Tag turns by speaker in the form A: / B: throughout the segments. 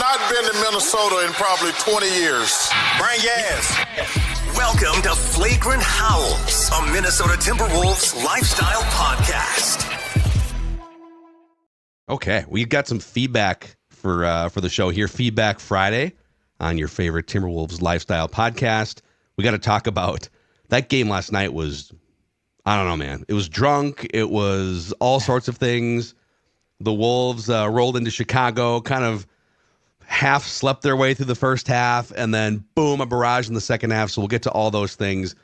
A: not been to Minnesota in probably 20 years.
B: Bring gas. Welcome to Flagrant Howls, a Minnesota Timberwolves lifestyle podcast.
C: Okay, we got some feedback for the show here. Feedback Friday on your favorite Timberwolves lifestyle podcast. We got to talk about that game last night. I don't know, man. It was drunk. It was all sorts of things. The Wolves rolled into Chicago, kind of half slept their way through the first half, and then boom, a barrage in the second half. So we'll get to all those things.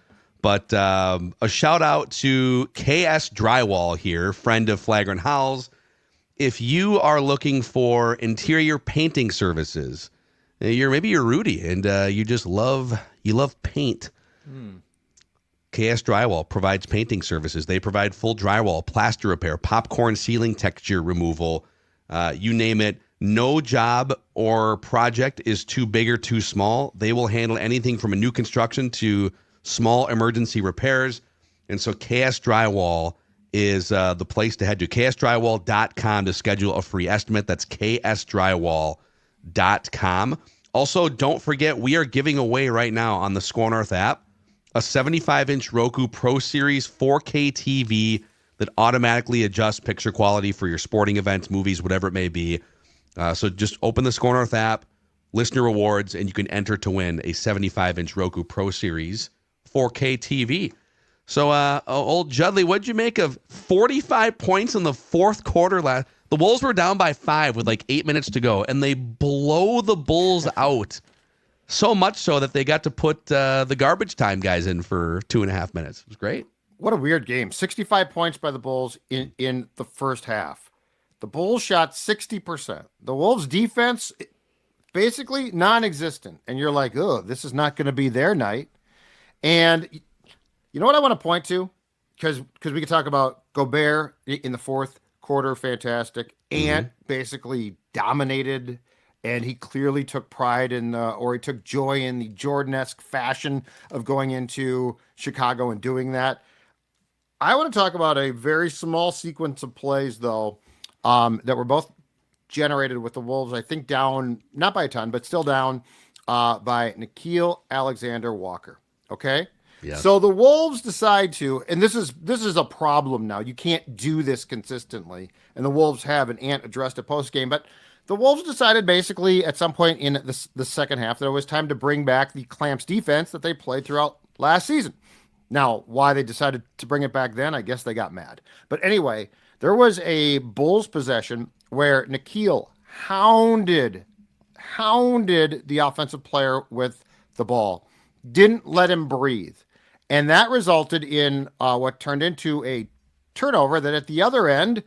C: But a shout out to KS Drywall here, friend of Flagrant Howls. If you are looking for interior painting services, maybe you're Rudy and you just love paint. KS Drywall provides painting services. They provide full drywall, plaster repair, popcorn ceiling texture removal, you name it. No job or project is too big or too small. They will handle anything from a new construction to small emergency repairs. And so KS Drywall is the place to head to. ksdrywall.com to schedule a free estimate. That's ksdrywall.com. Also, don't forget, we are giving away right now on the Score North app a 75-inch Roku Pro Series 4K TV that automatically adjusts picture quality for your sporting events, movies, whatever it may be. So just open the Score North app, listener rewards, and you can enter to win a 75-inch Roku Pro Series 4K TV. So, old Judley, what'd you make of 45 points in the fourth quarter? The Wolves were down by 5 with like 8 minutes to go, and they blow the Bulls out. So much so that they got to put the garbage time guys in for 2.5 minutes. It was great.
D: What a weird game. 65 points by the Bulls in the first half. The Bulls shot 60%. The Wolves defense, basically non-existent. And you're like, oh, this is not going to be their night. And you know what I want to point to? Because we could talk about Gobert in the fourth quarter, fantastic. Ant basically dominated, and he clearly took pride in or he took joy in the Jordan-esque fashion of going into Chicago and doing that. I want to talk about a very small sequence of plays, though, that were both generated with the Wolves, I think down, not by a ton, but still down by Nickeil Alexander-Walker. Okay?
C: Yes.
D: So the Wolves decide to, and this is a problem now. You can't do this consistently. And the Wolves have, and Ant addressed it post-game, but the Wolves decided basically at some point in the second half that it was time to bring back the Clamps defense that they played throughout last season. Now, why they decided to bring it back then, I guess they got mad. But anyway, there was a Bulls possession where Nickeil hounded the offensive player with the ball, didn't let him breathe. And that resulted in what turned into a turnover that at the other end,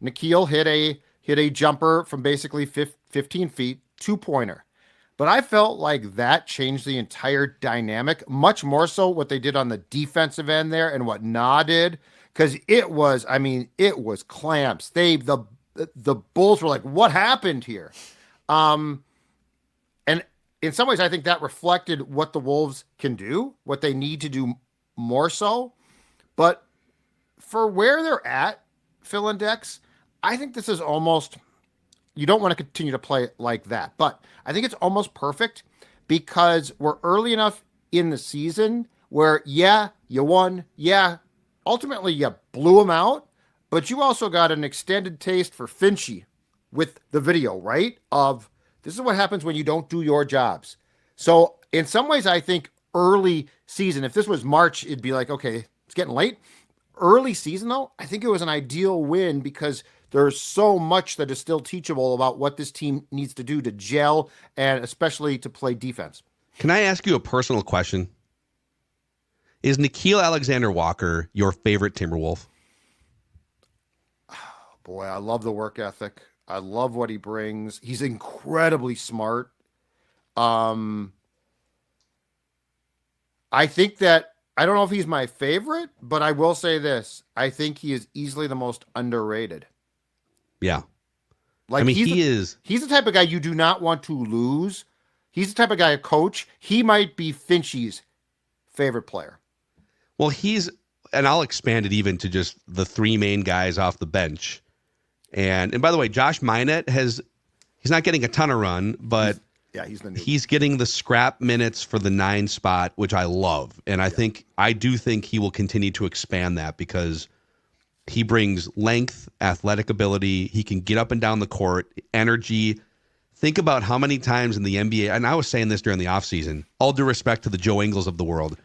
D: Nickeil hit a jumper from basically 15 feet, 2-pointer. But I felt like that changed the entire dynamic, much more so what they did on the defensive end there and what Na did, because it was clamps. The Bulls were like, what happened here? And in some ways, I think that reflected what the Wolves can do, what they need to do more so. But for where they're at, Phil and Dex, I think this is almost, you don't want to continue to play like that. But I think it's almost perfect because we're early enough in the season where, yeah, you won. Yeah, ultimately you blew them out. But you also got an extended taste for Finchy with the video, right? Of this is what happens when you don't do your jobs. So in some ways, I think early season, if this was March, it'd be like, okay, it's getting late. Early season, though, I think it was an ideal win because there's so much that is still teachable about what this team needs to do to gel and especially to play defense.
C: Can I ask you a personal question? Is Nickeil Alexander-Walker your favorite Timberwolf?
D: Boy, I love the work ethic. I love what he brings. He's incredibly smart. I think that, I don't know if he's my favorite, but I will say this. I think he is easily the most underrated.
C: Yeah.
D: Like,
C: I mean, he's
D: the type of guy you do not want to lose. He's the type of guy, a coach. He might be Finchy's favorite player.
C: Well, and I'll expand it even to just the three main guys off the bench. And by the way, Josh Minott has He's not getting a ton of run, but he's getting the scrap minutes for the 9 spot, which I love. And I do think he will continue to expand that because he brings length, athletic ability. He can get up and down the court, energy. Think about how many times in the NBA, and I was saying this during the offseason, all due respect to the Joe Ingles of the world,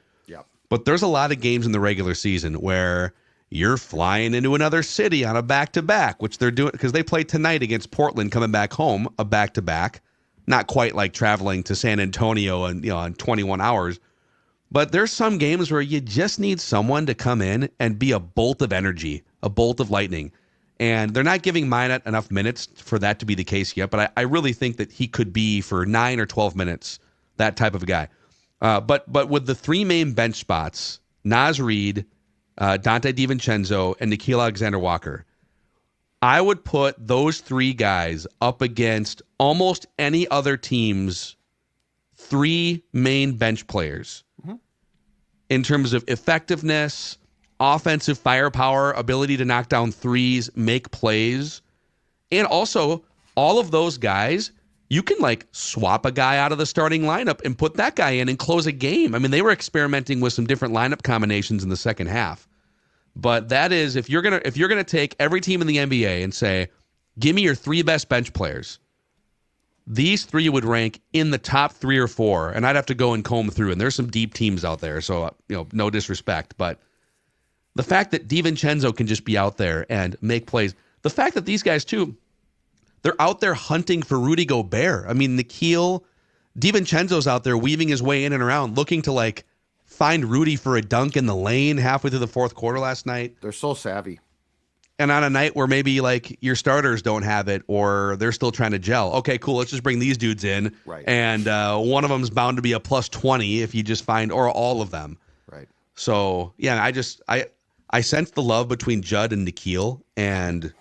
C: but there's a lot of games in the regular season where you're flying into another city on a back-to-back, which they're doing because they play tonight against Portland coming back home, a back-to-back. Not quite like traveling to San Antonio and in 21 hours. But there's some games where you just need someone to come in and be a bolt of energy, a bolt of lightning. And they're not giving Minot enough minutes for that to be the case yet, but I really think that he could be for 9 or 12 minutes, that type of a guy. But with the 3 main bench spots, Naz Reid, Dante DiVincenzo, and Nickeil Alexander-Walker, I would put those 3 guys up against almost any other team's 3 main bench players in terms of effectiveness, offensive firepower, ability to knock down threes, make plays. And also, all of those guys, you can swap a guy out of the starting lineup and put that guy in and close a game. I mean, they were experimenting with some different lineup combinations in the second half. But that is, if you're gonna take every team in the NBA and say, give me your 3 best bench players, these 3 would rank in the top 3 or 4, and I'd have to go and comb through. And there's some deep teams out there, so no disrespect, but the fact that DiVincenzo can just be out there and make plays, the fact that these guys too, they're out there hunting for Rudy Gobert. I mean, Nickeil DiVincenzo's out there weaving his way in and around, looking to find Rudy for a dunk in the lane halfway through the fourth quarter last night.
D: They're so savvy.
C: And on a night where maybe your starters don't have it or they're still trying to gel. Okay, cool. Let's just bring these dudes in.
D: Right.
C: And one of them's bound to be a plus 20 if you just find, or all of them.
D: Right.
C: So, yeah, I sense the love between Judd and Nickeil, and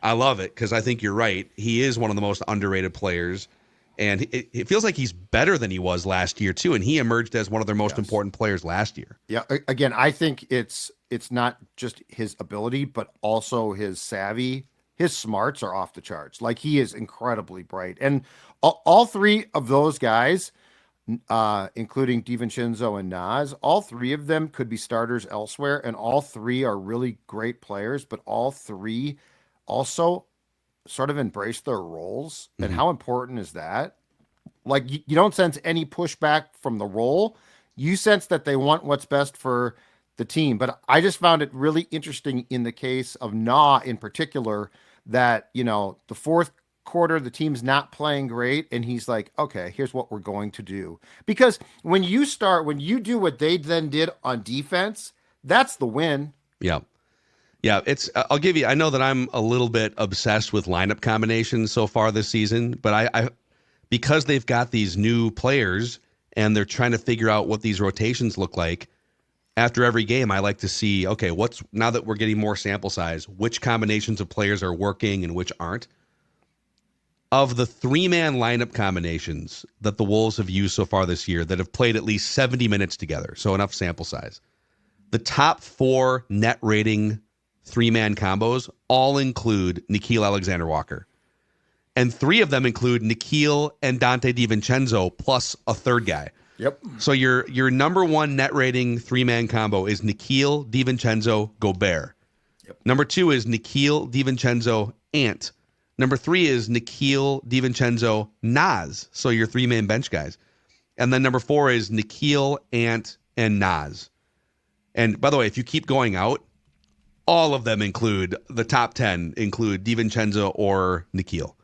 C: I love it because I think you're right. He is one of the most underrated players. And it feels like he's better than he was last year, too. And he emerged as one of their most important players last year.
D: Yeah. Again, I think it's not just his ability, but also his savvy. His smarts are off the charts. He is incredibly bright. And all 3 of those guys, including DiVincenzo and Naz, all 3 of them could be starters elsewhere. And all 3 are really great players, but all 3 also sort of embrace their roles. And how important is that? You don't sense any pushback from the role. You sense that they want what's best for the team. But I just found it really interesting in the case of Na in particular that, the fourth quarter, the team's not playing great. And he's like, okay, here's what we're going to do. Because when you do what they then did on defense, that's the win.
C: Yeah. Yeah, I'll give you, I know that I'm a little bit obsessed with lineup combinations so far this season, but I because they've got these new players and they're trying to figure out what these rotations look like, after every game, I like to see, okay, now that we're getting more sample size, which combinations of players are working and which aren't. Of the 3-man lineup combinations that the Wolves have used so far this year that have played at least 70 minutes together, so enough sample size, the top 4 net rating 3-man combos all include Nickeil Alexander-Walker. And 3 of them include Nickeil and Dante DiVincenzo plus a third guy.
D: Yep.
C: So your number 1 net rating 3-man combo is Nickeil, DiVincenzo, Gobert. Yep. Number 2 is Nickeil, DiVincenzo, Ant. Number 3 is Nickeil, DiVincenzo, Naz. So your 3-man bench guys. And then number 4 is Nickeil, Ant, and Naz. And by the way, if you keep going out, all of them include, the top 10 include DiVincenzo or Nickeil.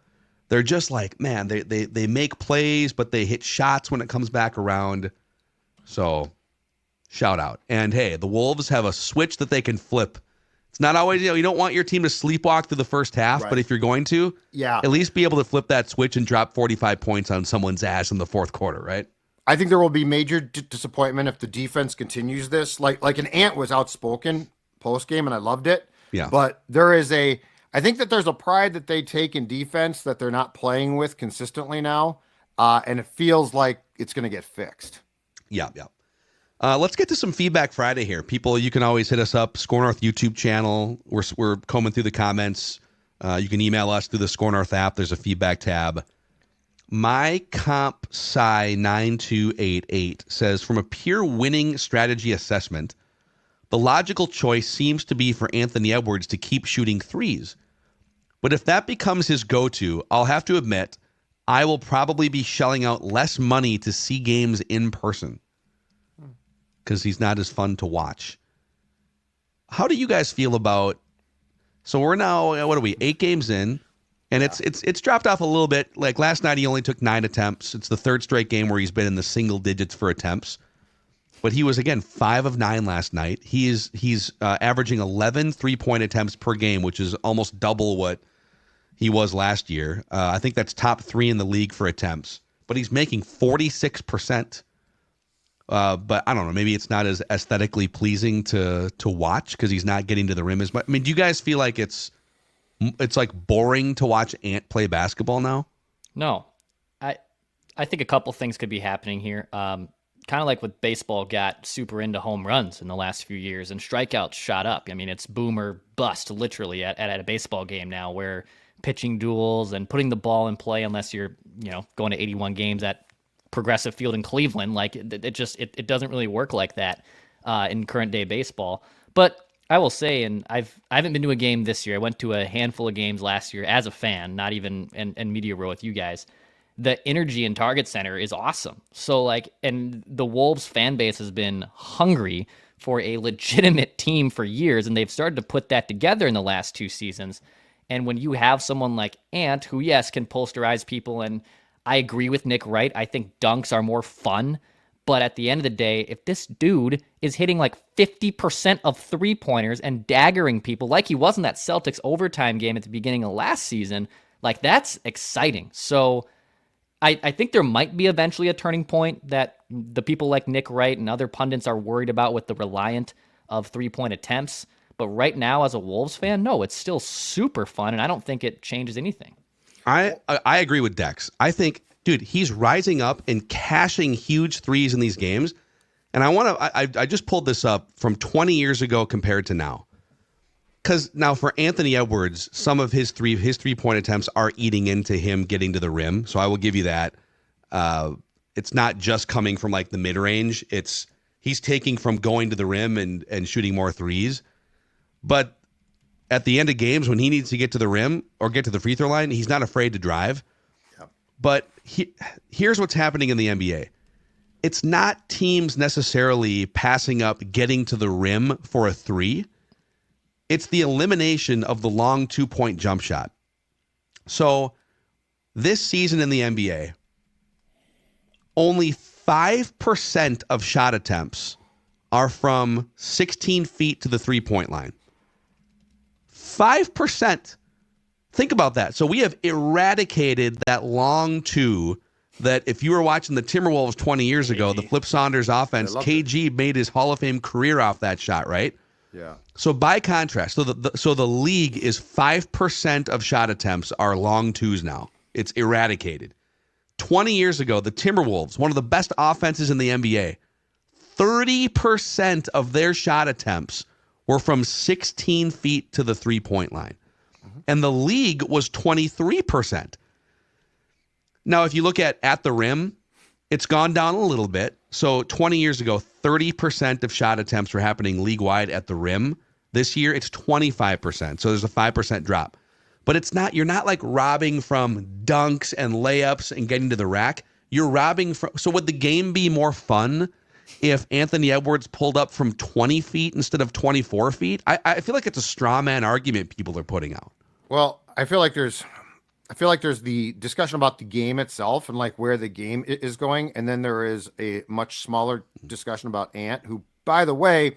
C: They're just man, they make plays, but they hit shots when it comes back around. So, shout out. And hey, the Wolves have a switch that they can flip. It's not always, you don't want your team to sleepwalk through the first half, but if you're going to, at least be able to flip that switch and drop 45 points on someone's ass in the fourth quarter, right?
D: I think there will be major disappointment if the defense continues this. Like an Ant was outspoken post game, and I loved it.
C: Yeah.
D: But I think that there's a pride that they take in defense that they're not playing with consistently now, and it feels like it's going to get fixed.
C: Yeah. Let's get to some feedback Friday here. People, you can always hit us up, Score North YouTube channel. We're combing through the comments. You can email us through the Score North app. There's a feedback tab. My Comp Sci 9288 says, from a pure winning strategy assessment, the logical choice seems to be for Anthony Edwards to keep shooting threes. But if that becomes his go-to, I'll have to admit, I will probably be shelling out less money to see games in person because he's not as fun to watch. How do you guys feel about? So we're now, what are we, 8 games in, and it's dropped off a little bit. Like last night, he only took 9 attempts. It's the third straight game where he's been in the single digits for attempts. But he was, again, 5 of 9 last night. He's averaging 11 3-point attempts per game, which is almost double what he was last year. I think that's top 3 in the league for attempts. But he's making 46%. But I don't know. Maybe it's not as aesthetically pleasing to watch because he's not getting to the rim as much. I mean, do you guys feel like it's like boring to watch Ant play basketball now?
E: No. I think a couple things could be happening here. Kind of like with baseball got super into home runs in the last few years and strikeouts shot up. I mean, it's boom or bust literally at a baseball game now where pitching duels and putting the ball in play, unless you're, going to 81 games at Progressive Field in Cleveland, like it doesn't really work like that in current day baseball. But I will say, and I haven't been to a game this year. I went to a handful of games last year as a fan, not even in media row with you guys. The energy in Target Center is awesome. So and the Wolves fan base has been hungry for a legitimate team for years, and they've started to put that together in the last 2 seasons. And when you have someone like Ant, who, yes, can posterize people, and I agree with Nick Wright, I think dunks are more fun. But at the end of the day, if this dude is hitting 50% of three-pointers and daggering people like he was in that Celtics overtime game at the beginning of last season, that's exciting. So I think there might be eventually a turning point that the people like Nick Wright and other pundits are worried about with the reliant of three-point attempts. But right now, as a Wolves fan, no, it's still super fun, and I don't think it changes anything.
C: I agree with Dex. I think, dude, he's rising up and cashing huge threes in these games. And I just pulled this up from 20 years ago compared to now. Because now for Anthony Edwards, some of his 3-point attempts are eating into him getting to the rim. So I will give you that. It's not just coming from the mid range. He's taking from going to the rim and shooting more threes. But at the end of games, when he needs to get to the rim or get to the free throw line, he's not afraid to drive. Yep. But here's what's happening in the NBA. It's not teams necessarily passing up getting to the rim for a three. It's the elimination of the long 2-point jump shot. So this season in the NBA, only 5% of shot attempts are from 16 feet to the 3-point line. 5%. Think about that. So we have eradicated that long 2 that if you were watching the Timberwolves 20 years ago, the Flip Saunders offense, KG made his Hall of Fame career off that shot, right?
D: Yeah.
C: So by contrast, so the league is 5% of shot attempts are long 2s now. It's eradicated. 20 years ago, the Timberwolves, one of the best offenses in the NBA, 30% of their shot attempts were from 16 feet to the 3-point line. And the league was 23%. Now, if you look at the rim, it's gone down a little bit. So 20 years ago, 30% of shot attempts were happening league-wide at the rim. This year, it's 25%. So there's a 5% drop. But it's not, you're not robbing from dunks and layups and getting to the rack. You're robbing from, so would the game be more fun if Anthony Edwards pulled up from 20 feet instead of 24 feet? I feel like it's a straw man argument people are putting out.
D: Well, I feel like there's the discussion about the game itself and where the game is going. And then there is a much smaller discussion about Ant, who, by the way,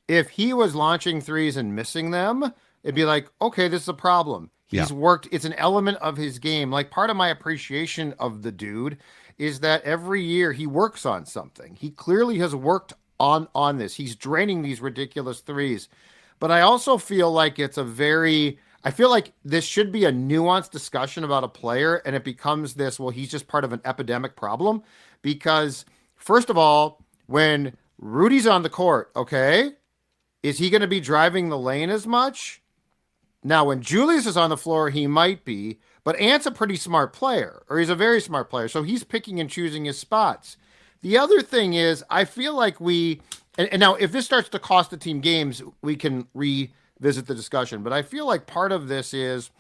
D: if he was launching threes and missing them, it'd be okay, this is a problem. He's worked. It's an element of his game. Part of my appreciation of the dude is that every year he works on something. He clearly has worked on this. He's draining these ridiculous threes. But I also feel like I feel like this should be a nuanced discussion about a player, and it becomes this, well, he's just part of an epidemic problem. Because, first of all, when Rudy's on the court, okay, is he going to be driving the lane as much? Now, when Julius is on the floor, he might be, but Ant's a pretty smart player, or he's a very smart player, so he's picking and choosing his spots. The other thing is, I feel like and now if this starts to cost the team games, we can revisit the discussion, but I feel like part of this is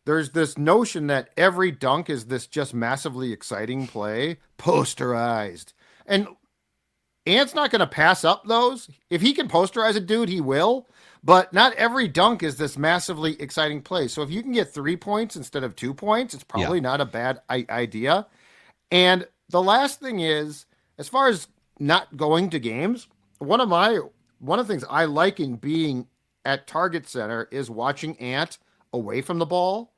D: there's this notion that every dunk is this just massively exciting play, posterized. And Ant's not going to pass up those. If he can posterize a dude, he will. But not every dunk is this massively exciting play. So if you can get 3 points instead of 2 points, it's probably not a bad idea. And the last thing is, as far as not going to games, one of the things I like in being at Target Center is watching Ant away from the ball.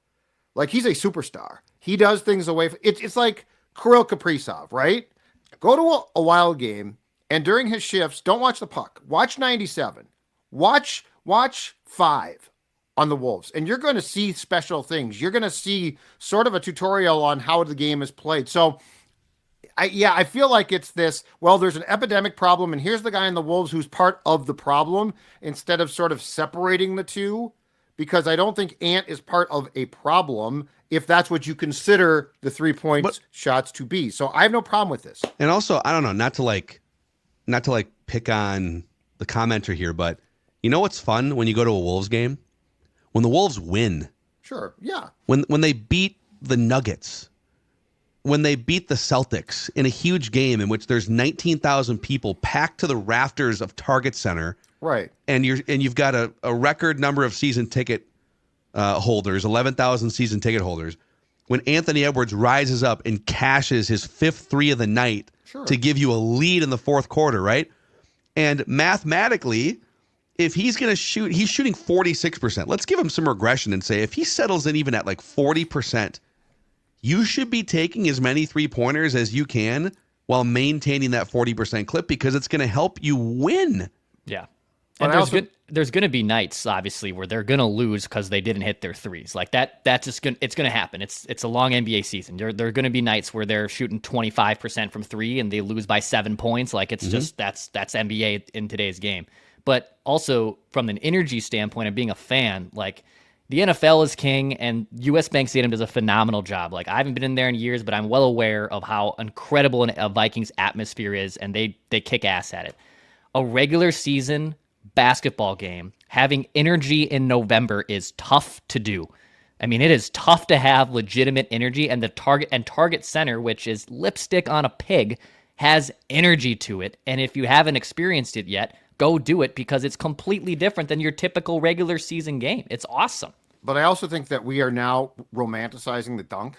D: Like, he's a superstar. He does things away from it's like Kirill Kaprizov, right? Go to a Wild game, and during his shifts, don't watch the puck. Watch 97. Watch 5 on the Wolves, and you're going to see special things. You're going to see sort of a tutorial on how the game is played. So, I feel like it's this, well, there's an epidemic problem, and here's the guy in the Wolves who's part of the problem, instead of sort of separating the two, because I don't think Ant is part of a problem if that's what you consider the 3-point shots to be. So I have no problem with this.
C: And also, I don't know, not to pick on the commenter here, but you know what's fun when you go to a Wolves game? When the Wolves win.
D: Sure, yeah.
C: When they beat the Nuggets. When they beat the Celtics in a huge game in which there's 19,000 people packed to the rafters of Target Center.
D: Right.
C: And you've got a record number of season ticket holders, 11,000 season ticket holders. When Anthony Edwards rises up and cashes his 5th 3 of the night to give you a lead in the 4th quarter, right? And mathematically, if he's going to shoot, he's shooting 46%. Let's give him some regression and say if he settles in even at like 40%, you should be taking as many 3-pointers as you can while maintaining that 40% clip, because it's going to help you win.
E: Yeah. And there's going to be nights, obviously, where they're going to lose because they didn't hit their threes. Like that's just it's going to happen. It's a long NBA season. There are going to be nights where they're shooting 25% from 3 and they lose by 7 points. Like, it's just that's NBA in today's game. But also from an energy standpoint of being a fan, like, the NFL is king, and US Bank Stadium does a phenomenal job. Like, I haven't been in there in years, but I'm well aware of how incredible a Vikings atmosphere is, and they kick ass at it. A regular season basketball game, having energy in November is tough to do. I mean, it is tough to have legitimate energy, and Target Center, which is lipstick on a pig, has energy to it. And if you haven't experienced it yet, go do it, because it's completely different than your typical regular season game. It's awesome.
D: But I also think that we are now romanticizing the dunk.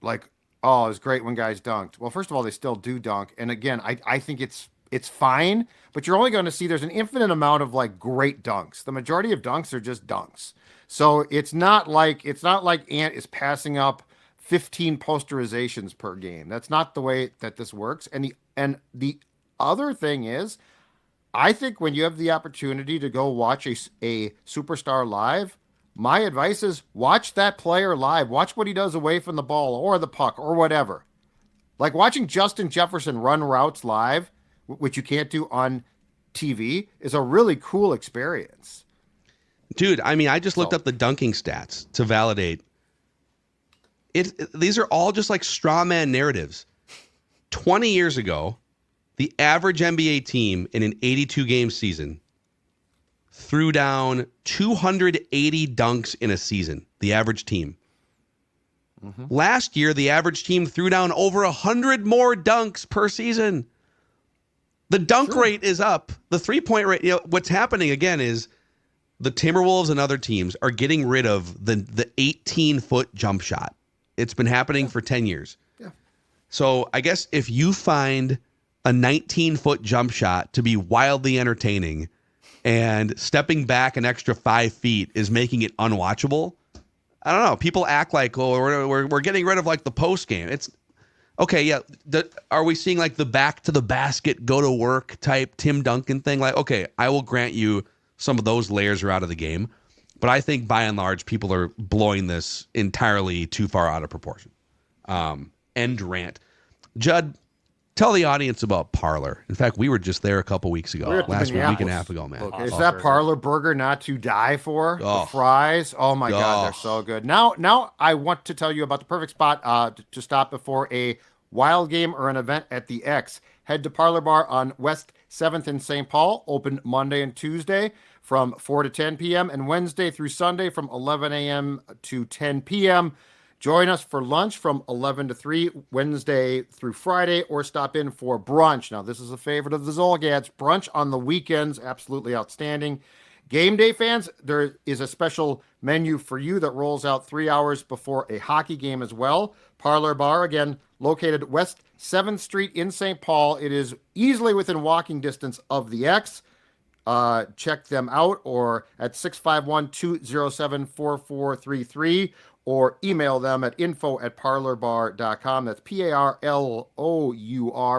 D: Like, oh, it's great when guys dunked. Well, first of all, they still do dunk. And again, I think it's fine, but you're only going to see there's an infinite amount of like great dunks. The majority of dunks are just dunks. So it's not like Ant is passing up 15 posterizations per game. That's not the way that this works. And the other thing is, I think when you have the opportunity to go watch a superstar live, my advice is watch that player live. Watch what he does away from the ball or the puck or whatever. Like, watching Justin Jefferson run routes live, which you can't do on TV, is a really cool experience.
C: Dude, I mean, I just looked up the dunking stats to validate it. These are all just like straw man narratives. 20 years ago, the average NBA team in an 82-game season threw down 280 dunks in a season, the average team. Last year, the average team threw down over 100 more dunks per season. The dunk rate is up. The 3-point rate, what's happening again is the Timberwolves and other teams are getting rid of the 18-foot jump shot. It's been happening for 10 years.
D: Yeah.
C: So I guess if you find a 19-foot jump shot to be wildly entertaining and stepping back an extra 5 feet is making it unwatchable, I don't know. People act like, oh, we're getting rid of like the post game. It's okay. Yeah. Are we seeing like the back to the basket, go to work type Tim Duncan thing? Like, okay, I will grant you some of those layers are out of the game, but I think by and large, people are blowing this entirely too far out of proportion. End rant. Judd, Tell the audience about Parlor. In fact, we were just there a couple weeks ago.
D: We were at the
C: Last week and a
D: Minneapolis.
C: half ago, man.
D: Okay. Is that Parlor Burger not to die for?
C: Oh.
D: The fries? Oh my God, they're so good. Now I want to tell you about the perfect spot to stop before a wild game or an event at the X. Head to Parlor Bar on West 7th in St. Paul, open Monday and Tuesday from 4 to 10 p.m. and Wednesday through Sunday from 11 a.m. to 10 p.m. Join us for lunch from 11 to 3, Wednesday through Friday, or stop in for brunch. Now, this is a favorite of the Zolgads. Brunch on the weekends, absolutely outstanding. Game day fans, there is a special menu for you that rolls out 3 hours before a hockey game as well. Parlor Bar, again, located West 7th Street in St. Paul. It is easily within walking distance of the X. Check them out or at 651-207-4433 or email them at info@parlorbar.com. That's Parlour,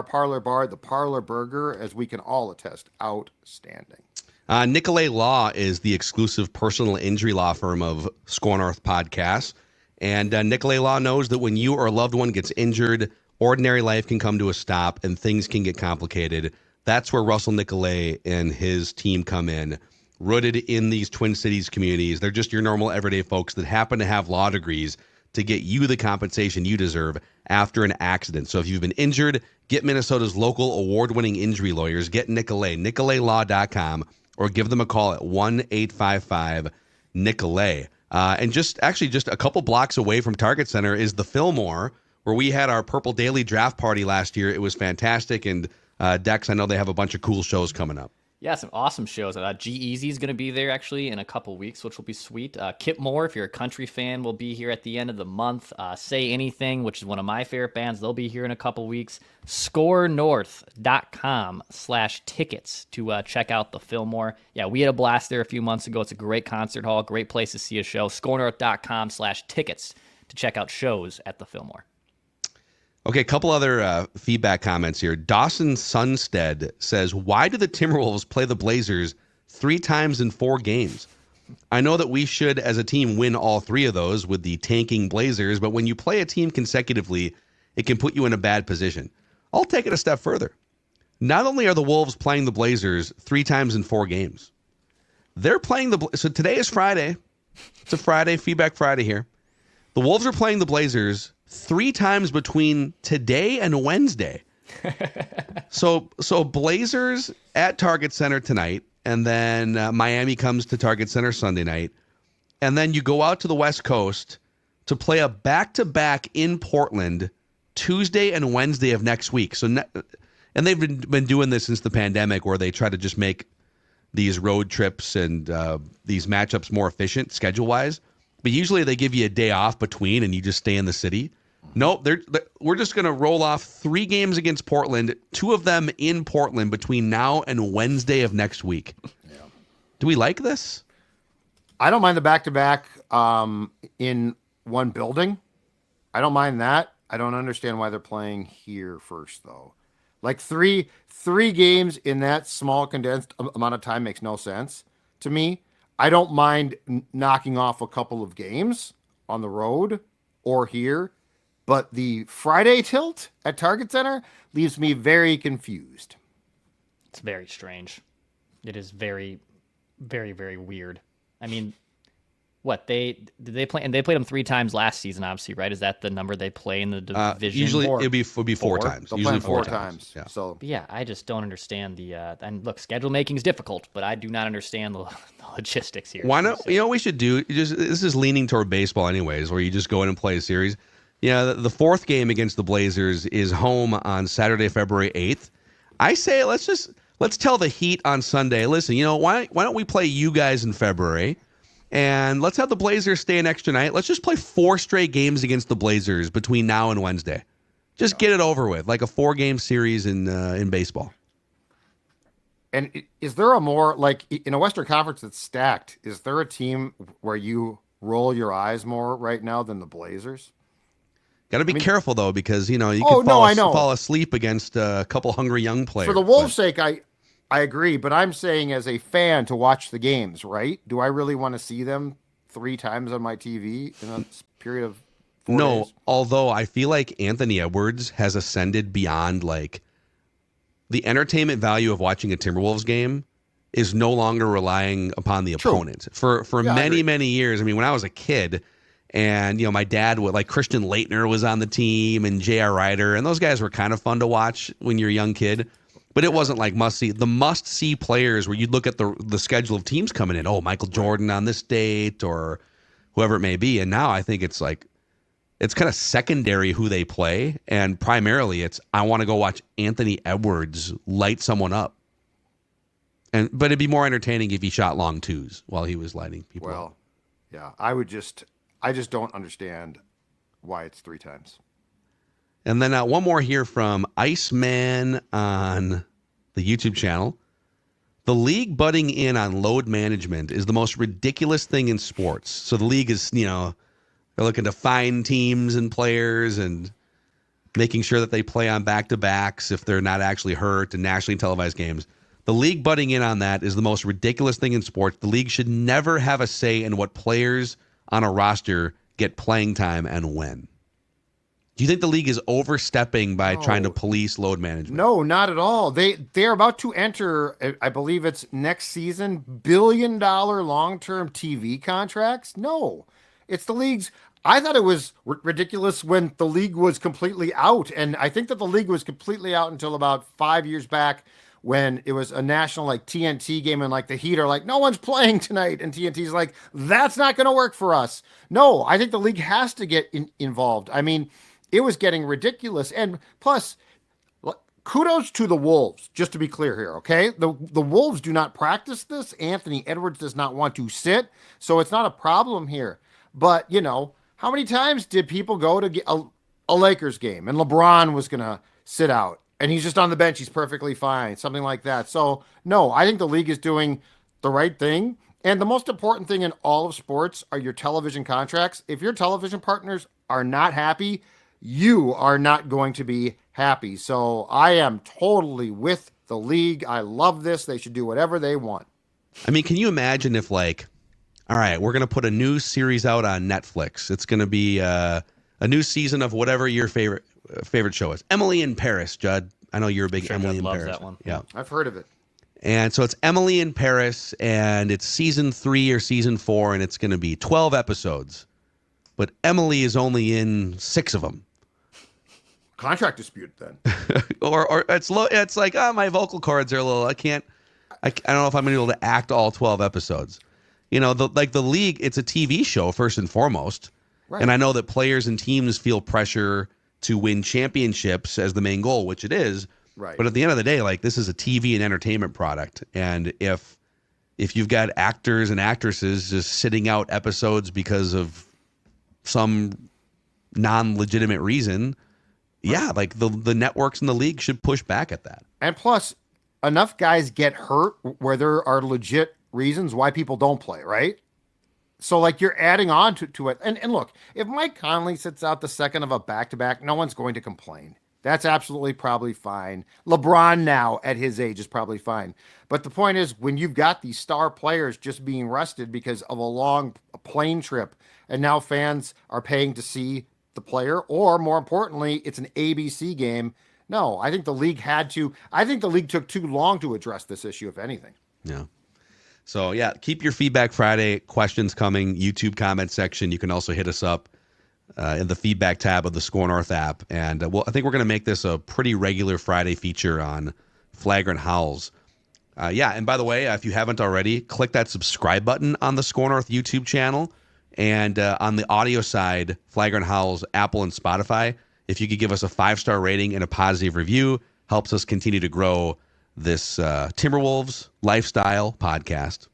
D: Parlor Bar, the Parlor Burger, as we can all attest, outstanding.
C: Nickeil Law is the exclusive personal injury law firm of Score North Podcasts. And Nickeil Law knows that when you or a loved one gets injured, ordinary life can come to a stop and things can get complicated. That's where Russell Nickeil and his team come in, rooted in these Twin Cities communities. They're just your normal everyday folks that happen to have law degrees to get you the compensation you deserve after an accident. So if you've been injured, get Minnesota's local award-winning injury lawyers. Get Nickeil, nickeillaw.com, or give them a call at 1-855-NICKEIL. And just a couple blocks away from Target Center is the Fillmore, where we had our Purple Daily draft party last year. It was fantastic. And Dex, I know they have a bunch of cool shows coming up.
E: Yeah, some awesome shows. G-Eazy is going to be there actually in a couple weeks, which will be sweet. Kip Moore, if you're a country fan, will be here at the end of the month. Say Anything, which is one of my favorite bands, they'll be here in a couple weeks. ScoreNorth.com/tickets to check out the Fillmore. Yeah, we had a blast there a few months ago. It's a great concert hall, great place to see a show. ScoreNorth.com/tickets to check out shows at the Fillmore.
C: Okay, a couple other feedback comments here. Dawson Sunstead says, why do the Timberwolves play the Blazers 3 times in 4 games? I know that we should, as a team, win all 3 of those with the tanking Blazers, but when you play a team consecutively, it can put you in a bad position. I'll take it a step further. Not only are the Wolves playing the Blazers 3 times in 4 games, they're playing so today is Friday. It's a Friday, Feedback Friday here. The Wolves are playing the Blazers 3 times between today and Wednesday. So Blazers at Target Center tonight, and then Miami comes to Target Center Sunday night, and then you go out to the West Coast to play a back-to-back in Portland Tuesday and Wednesday of next week. And they've been doing this since the pandemic, where they try to just make these road trips and these matchups more efficient schedule-wise. But usually they give you a day off between and you just stay in the city. Nope, we're just going to roll off 3 games against Portland, 2 of them in Portland between now and Wednesday of next week. Yeah. Do we like this?
D: I don't mind the back-to-back in one building. I don't mind that. I don't understand why they're playing here first, though. Like three games in that small condensed amount of time makes no sense to me. I don't mind knocking off a couple of games on the road or here, but the Friday tilt at Target Center leaves me very confused.
E: It's very strange. It is very, very, very weird. I mean, what did they play? And they played them 3 times last season, obviously, right? Is that the number they play in the division?
C: Usually it'd be 4 times.
D: They'll
C: usually
D: play 4 times. Yeah. So
E: yeah, I just don't understand the. And look, schedule making is difficult, but I do not understand the logistics here.
C: Why not? You know what we should do? This is leaning toward baseball, anyways, where you just go in and play a series. Yeah, the 4th game against the Blazers is home on Saturday, February 8th. I say let's tell the Heat on Sunday. Listen, why don't we play you guys in February? And let's have the Blazers stay an extra night. Let's just play 4 straight games against the Blazers between now and Wednesday. Just get it over with, like a 4-game series in baseball.
D: And is there a more, like, in a Western Conference that's stacked, is there a team where you roll your eyes more right now than the Blazers?
C: Got to be careful, though, because, you can fall asleep against a couple hungry young players.
D: For the Wolves' sake, I agree, but I'm saying as a fan to watch the games, right? Do I really want to see them 3 times on my TV in a period of 4 days?
C: Although I feel like Anthony Edwards has ascended beyond, like, the entertainment value of watching a Timberwolves game is no longer relying upon the opponent. For many years, I mean, when I was a kid and, my dad would, like, Christian Laettner was on the team and J.R. Rider, and those guys were kind of fun to watch when you're a young kid, but it wasn't like must-see. The must-see players where you'd look at the schedule of teams coming in, Michael Jordan on this date or whoever it may be, and now I think it's like, it's kind of secondary who they play, and primarily it's, I want to go watch Anthony Edwards light someone up. But it'd be more entertaining if he shot long twos while he was lighting people up.
D: Well, yeah, I just don't understand why it's 3 times.
C: And then one more here from Iceman on the YouTube channel. The league butting in on load management is the most ridiculous thing in sports. So the league is, they're looking to find teams and players and making sure that they play on back-to-backs if they're not actually hurt and nationally televised games. The league butting in on that is the most ridiculous thing in sports. The league should never have a say in what players on a roster get playing time and when. Do you think the league is overstepping by trying to police load management?
D: No, not at all. They're about to enter, I believe it's next season, billion-dollar long-term TV contracts. No, it's the league's. I thought it was ridiculous when the league was completely out, and I think that the league was completely out until about 5 years back when it was a national like TNT game and like the Heat are like, no one's playing tonight. And TNT's like, that's not going to work for us. No, I think the league has to get involved. I mean, it was getting ridiculous. And plus, kudos to the Wolves, just to be clear here, okay? The Wolves do not practice this. Anthony Edwards does not want to sit, so it's not a problem here. But, how many times did people go to a Lakers game and LeBron was going to sit out? And he's just on the bench. He's perfectly fine. Something like that. So, no, I think the league is doing the right thing. And the most important thing in all of sports are your television contracts. If your television partners are not happy, you are not going to be happy. So I am totally with the league. I love this. They should do whatever they want.
C: I mean, can you imagine if, like, all right, we're going to put a new series out on Netflix. It's going to be a new season of whatever your favorite show is. Emily in Paris, Judd. I know you're a big Emily in Paris.
E: That one.
C: Yeah,
D: I've heard of it.
C: And so it's Emily in Paris, and it's season 3 or season 4, and it's going to be 12 episodes. But Emily is only in 6 of them.
D: Contract dispute then.
C: or it's low. It's like, my vocal cords are a little. I don't know if I'm going to be able to act all 12 episodes. The league. It's a TV show first and foremost. Right. And I know that players and teams feel pressure to win championships as the main goal, which it is.
D: Right.
C: But at the end of the day, like, this is a TV and entertainment product. And if you've got actors and actresses just sitting out episodes because of some non-legitimate reason, yeah, like the networks and the league should push back at that.
D: And plus, enough guys get hurt where there are legit reasons why people don't play, right? So, like, you're adding on to it. And look, if Mike Conley sits out the second of a back-to-back, no one's going to complain. That's absolutely probably fine. LeBron now at his age is probably fine. But the point is, when you've got these star players just being rested because of a long plane trip, and now fans are paying to see the player, or more importantly, it's an ABC game. No, I think the league took too long to address this issue, if anything.
C: Yeah. So, yeah, keep your Feedback Friday questions coming. YouTube comment section. You can also hit us up in the feedback tab of the Score North app. And I think we're going to make this a pretty regular Friday feature on Flagrant Howls. And by the way, if you haven't already, click that subscribe button on the Score North YouTube channel. And on the audio side, Flagrant Howls, Apple, and Spotify. If you could give us a 5-star rating and a positive review, helps us continue to grow this Timberwolves lifestyle podcast.